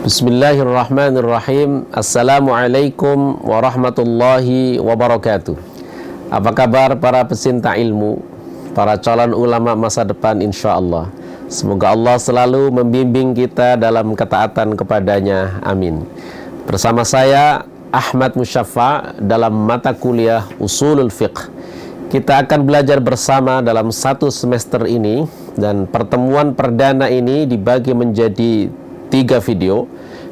Bismillahirrahmanirrahim. Assalamualaikum warahmatullahi wabarakatuh. Apa kabar para pecinta ilmu, para calon ulama masa depan insyaallah. Semoga Allah selalu membimbing kita dalam ketaatan kepadanya. Amin. Bersama saya Ahmad Musyaffa dalam mata kuliah Ushulul Fiqh. Kita akan belajar bersama dalam satu semester ini, dan pertemuan perdana ini dibagi menjadi 3 video.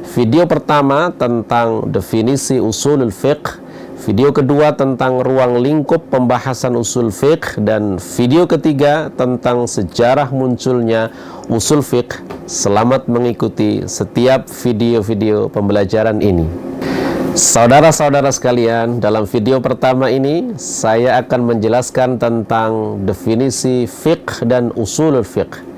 Video pertama tentang definisi usulul fiqh, video kedua tentang ruang lingkup pembahasan usul fiqh, dan video ketiga tentang sejarah munculnya usul fiqh. Selamat mengikuti setiap video-video pembelajaran ini. Saudara-saudara sekalian, dalam video pertama ini saya akan menjelaskan tentang definisi fiqh dan usulul fiqh.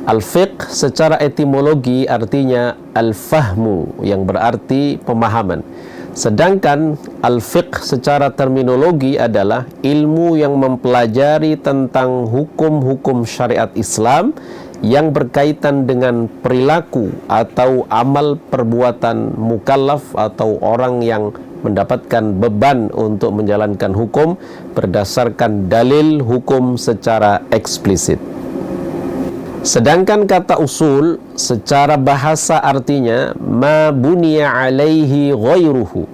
Al-fiqh secara etimologi artinya al-fahmu, yang berarti pemahaman. Sedangkan al-fiqh secara terminologi adalah ilmu yang mempelajari tentang hukum-hukum syariat Islam yang berkaitan dengan perilaku atau amal perbuatan mukallaf atau orang yang mendapatkan beban untuk menjalankan hukum berdasarkan dalil hukum secara eksplisit. Sedangkan kata usul secara bahasa artinya ma buniya alaihi ghairuhu,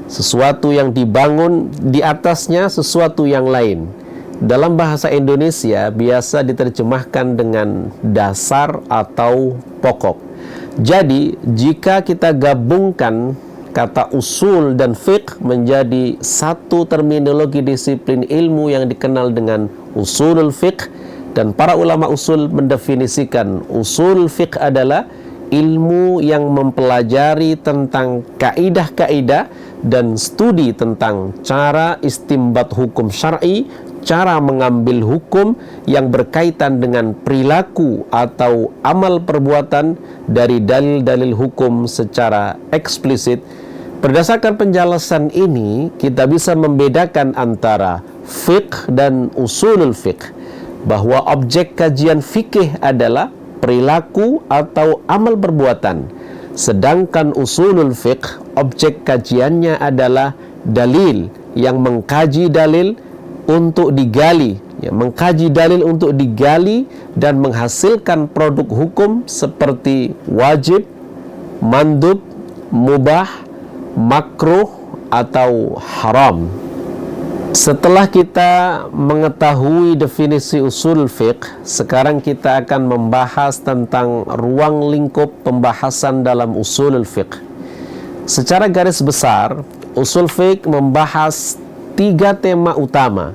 sesuatu yang dibangun di atasnya sesuatu yang lain. Dalam bahasa Indonesia biasa diterjemahkan dengan dasar atau pokok. Jadi jika kita gabungkan kata usul dan fiqh menjadi satu terminologi disiplin ilmu yang dikenal dengan usulul fiqh, dan para ulama usul mendefinisikan usul fiqh adalah ilmu yang mempelajari tentang kaidah-kaidah dan studi tentang cara istimbat hukum syar'i, cara mengambil hukum yang berkaitan dengan perilaku atau amal perbuatan dari dalil-dalil hukum secara eksplisit. Berdasarkan penjelasan ini, kita bisa membedakan antara fiqh dan usulul fiqh, bahwa objek kajian fikih adalah perilaku atau amal perbuatan, sedangkan usulul fiqh objek kajiannya adalah dalil, yang mengkaji dalil untuk digali, mengkaji dalil untuk digali dan menghasilkan produk hukum seperti wajib, mandub, mubah, makruh atau haram. Setelah kita mengetahui definisi usul fiqh, sekarang kita akan membahas tentang ruang lingkup pembahasan dalam usulul fiqh. Secara garis besar, usul fiqh membahas 3 tema utama.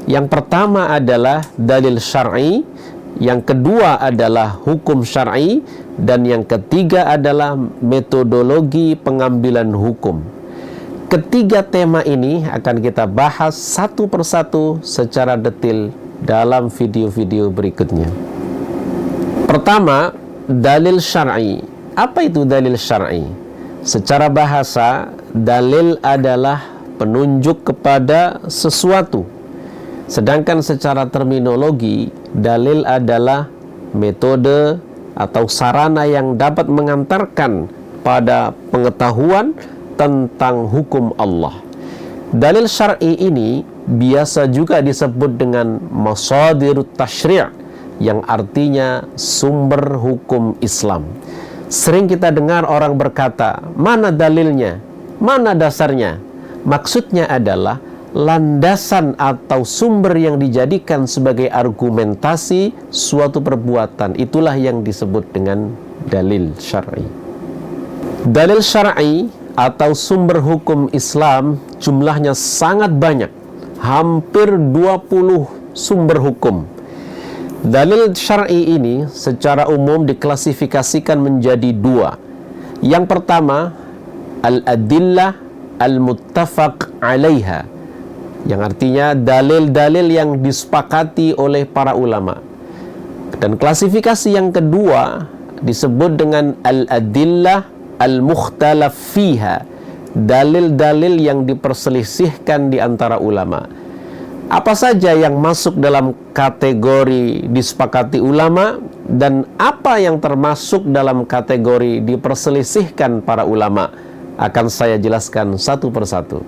Yang pertama adalah dalil syar'i, yang kedua adalah hukum syar'i, dan yang ketiga adalah metodologi pengambilan hukum. Ketiga tema ini akan kita bahas satu persatu secara detail dalam video-video berikutnya. Pertama, dalil syar'i. Apa itu dalil syar'i? Secara bahasa, dalil adalah penunjuk kepada sesuatu. Sedangkan secara terminologi, dalil adalah metode atau sarana yang dapat mengantarkan pada pengetahuan tentang hukum Allah. Dalil syar'i ini biasa juga disebut dengan masadirut tasyri', yang artinya sumber hukum Islam. Sering kita dengar orang berkata, mana dalilnya? Mana dasarnya? Maksudnya adalah landasan atau sumber yang dijadikan sebagai argumentasi suatu perbuatan. Itulah yang disebut dengan dalil syar'i. Dalil syar'i atau sumber hukum Islam jumlahnya sangat banyak, hampir 20 sumber hukum. Dalil syar'i ini secara umum diklasifikasikan menjadi 2. Yang pertama, al-adillah al-muttafaq 'alaiha, yang artinya dalil-dalil yang disepakati oleh para ulama. Dan klasifikasi yang kedua disebut dengan al-adillah al-mukhtalaf fiha, dalil-dalil yang diperselisihkan di antara ulama. Apa saja yang masuk dalam kategori disepakati ulama? dan apa yang termasuk dalam kategori diperselisihkan para ulama akan saya jelaskan satu persatu.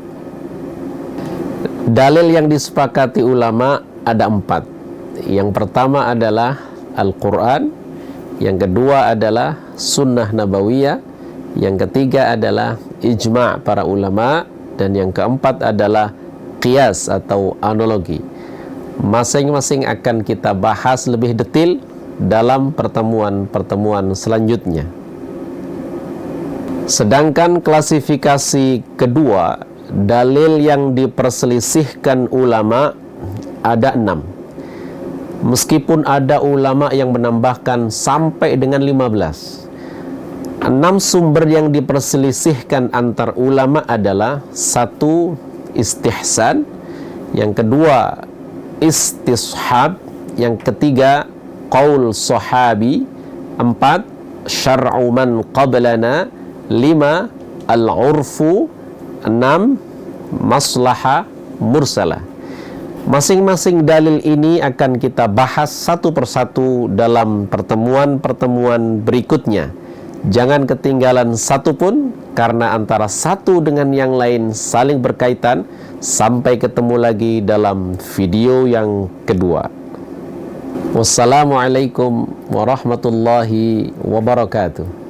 Dalil yang disepakati ulama ada 4. Yang pertama adalah Al-Quran, yang kedua adalah Sunnah Nabawiyah, yang ketiga adalah ijma' para ulama, dan yang keempat adalah qiyas atau analogi. Masing-masing akan kita bahas lebih detail dalam pertemuan-pertemuan selanjutnya. Sedangkan klasifikasi kedua, dalil yang diperselisihkan ulama ada 6. Meskipun ada ulama yang menambahkan sampai dengan 15. 6 sumber yang diperselisihkan antar ulama adalah: 1. Istihsan, yang kedua istishab, yang ketiga qaul sahabi, 4. syar'u man qablana, 5. al-urfu, 6. maslahah mursalah. Masing-masing dalil ini akan kita bahas satu persatu dalam pertemuan-pertemuan berikutnya. Jangan ketinggalan satu pun, karena antara satu dengan yang lain saling berkaitan. Sampai ketemu lagi dalam video yang kedua. Wassalamualaikum warahmatullahi wabarakatuh.